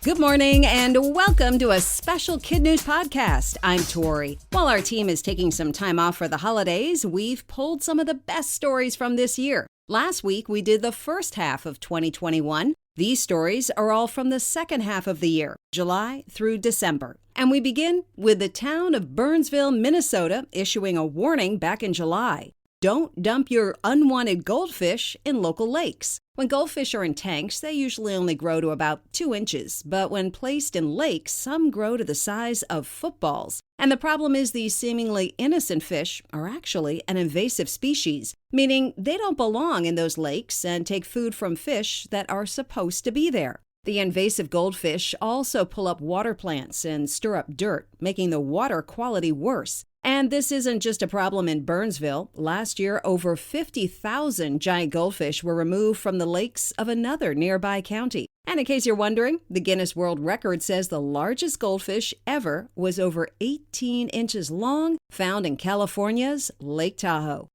Good morning and welcome to a special KidNuz podcast. I'm Tori. While our team is taking some time off for the holidays, we've pulled some of the best stories from this year. Last week, we did the first half of 2021. These stories are all from the second half of the year, July through December. And we begin with the town of Burnsville, Minnesota, issuing a warning back in July. Don't dump your unwanted goldfish in local lakes. When goldfish are in tanks, they usually only grow to about 2 inches, but when placed in lakes, some grow to the size of footballs. And the problem is these seemingly innocent fish are actually an invasive species, meaning they don't belong in those lakes and take food from fish that are supposed to be there. The invasive goldfish also pull up water plants and stir up dirt, making the water quality worse. And this isn't just a problem in Burnsville. Last year, over 50,000 giant goldfish were removed from the lakes of another nearby county. And in case you're wondering, the Guinness World Record says the largest goldfish ever was over 18 inches long, found in California's Lake Tahoe.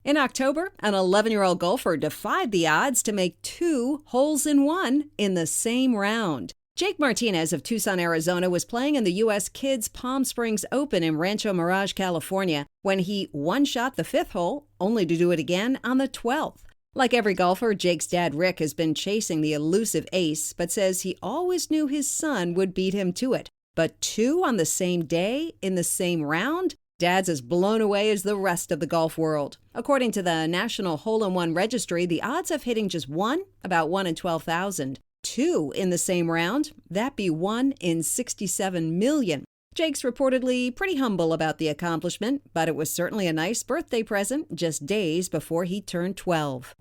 In October, an 11-year-old golfer defied the odds to make 2 holes-in-one in the same round. Jake Martinez of Tucson, Arizona, was playing in the U.S. Kids Palm Springs Open in Rancho Mirage, California, when he one-shot the 5th hole, only to do it again on the 12th. Like every golfer, Jake's dad, Rick, has been chasing the elusive ace, but says he always knew his son would beat him to it. But 2 on the same day, in the same round? Dad's as blown away as the rest of the golf world. According to the National Hole-in-One Registry, the odds of hitting just 1, about 1 in 12,000. 2 in the same round, that'd be 1 in 67 million. Jake's reportedly pretty humble about the accomplishment, but it was certainly a nice birthday present just days before he turned 12.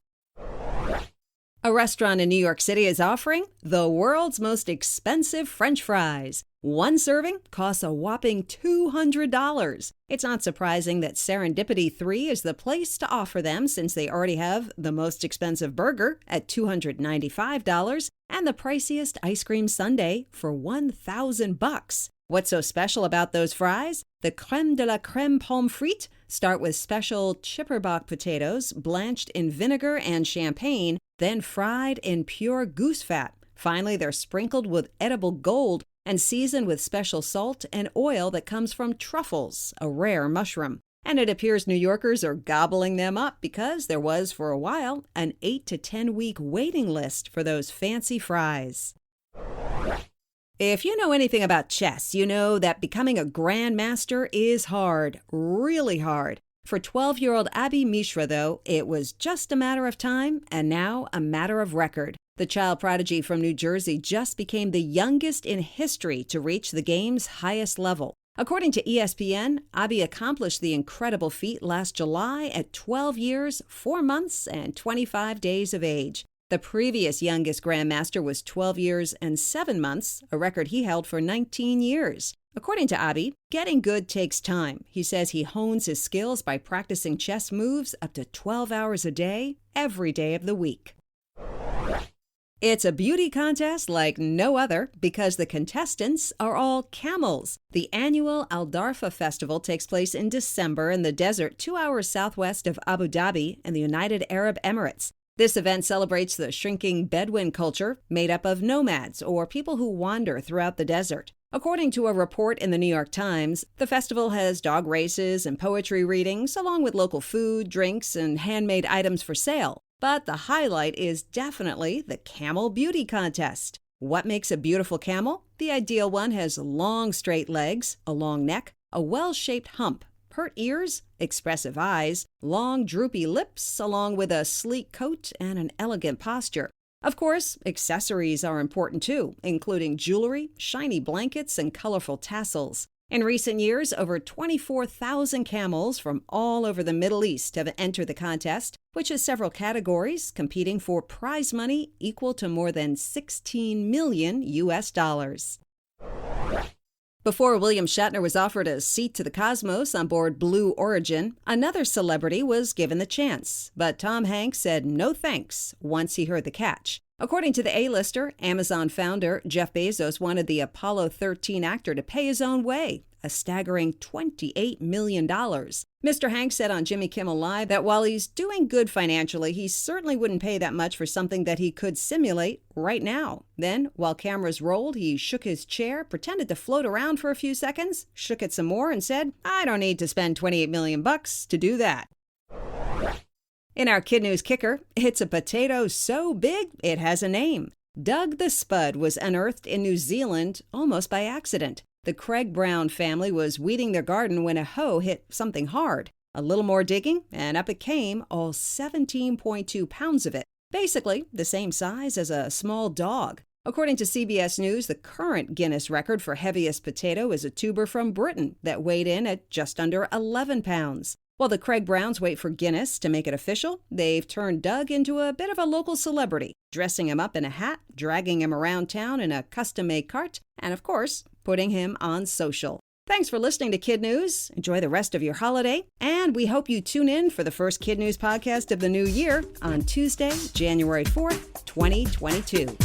A restaurant in New York City is offering the world's most expensive French fries. One serving costs a whopping $200. It's not surprising that Serendipity 3 is the place to offer them since they already have the most expensive burger at $295 and the priciest ice cream sundae for $1,000. What's so special about those fries? The crème de la crème pomme frite start with special chipperbach potatoes blanched in vinegar and champagne, then fried in pure goose fat. Finally, they're sprinkled with edible gold and seasoned with special salt and oil that comes from truffles, a rare mushroom. And it appears New Yorkers are gobbling them up because there was, for a while, an 8 to 10 week waiting list for those fancy fries. If you know anything about chess, you know that becoming a grandmaster is hard, really hard. For 12-year-old Abby Mishra, though, it was just a matter of time and now a matter of record. The child prodigy from New Jersey just became the youngest in history to reach the game's highest level. According to ESPN, Abby accomplished the incredible feat last July at 12 years, 4 months, and 25 days of age. The previous youngest grandmaster was 12 years and 7 months, a record he held for 19 years. According to Abby, getting good takes time. He says he hones his skills by practicing chess moves up to 12 hours a day, every day of the week. It's a beauty contest like no other because the contestants are all camels. The annual Al Darfa Festival takes place in December in the desert 2 hours southwest of Abu Dhabi in the United Arab Emirates. This event celebrates the shrinking Bedouin culture made up of nomads or people who wander throughout the desert. According to a report in the New York Times, the festival has dog races and poetry readings, along with local food, drinks, and handmade items for sale. But the highlight is definitely the Camel Beauty Contest. What makes a beautiful camel? The ideal one has long, straight legs, a long neck, a well-shaped hump, pert ears, expressive eyes, long, droopy lips, along with a sleek coat and an elegant posture. Of course, accessories are important too, including jewelry, shiny blankets, and colorful tassels. In recent years, over 24,000 camels from all over the Middle East have entered the contest, which has several categories competing for prize money equal to more than $16 million. Before William Shatner was offered a seat to the cosmos on board Blue Origin, another celebrity was given the chance. But Tom Hanks said no thanks once he heard the catch. According to the A-lister, Amazon founder Jeff Bezos wanted the Apollo 13 actor to pay his own way. a staggering $28 million. Mr. Hanks said on Jimmy Kimmel Live that while he's doing good financially, he certainly wouldn't pay that much for something that he could simulate right now. Then, while cameras rolled, he shook his chair, pretended to float around for a few seconds, shook it some more, and said, "I don't need to spend $28 million to do that." In our Kid News Kicker, it's a potato so big it has a name. Doug the Spud was unearthed in New Zealand almost by accident. The Craig Brown family was weeding their garden when a hoe hit something hard. A little more digging, and up it came, all 17.2 pounds of it. Basically, the same size as a small dog. According to CBS News, the current Guinness record for heaviest potato is a tuber from Britain that weighed in at just under 11 pounds. While the Craig Browns wait for Guinness to make it official, they've turned Doug into a bit of a local celebrity, dressing him up in a hat, dragging him around town in a custom-made cart, and of course, putting him on social. Thanks for listening to Kid News. Enjoy the rest of your holiday, and we hope you tune in for the first Kid News podcast of the new year on Tuesday, January 4th, 2022.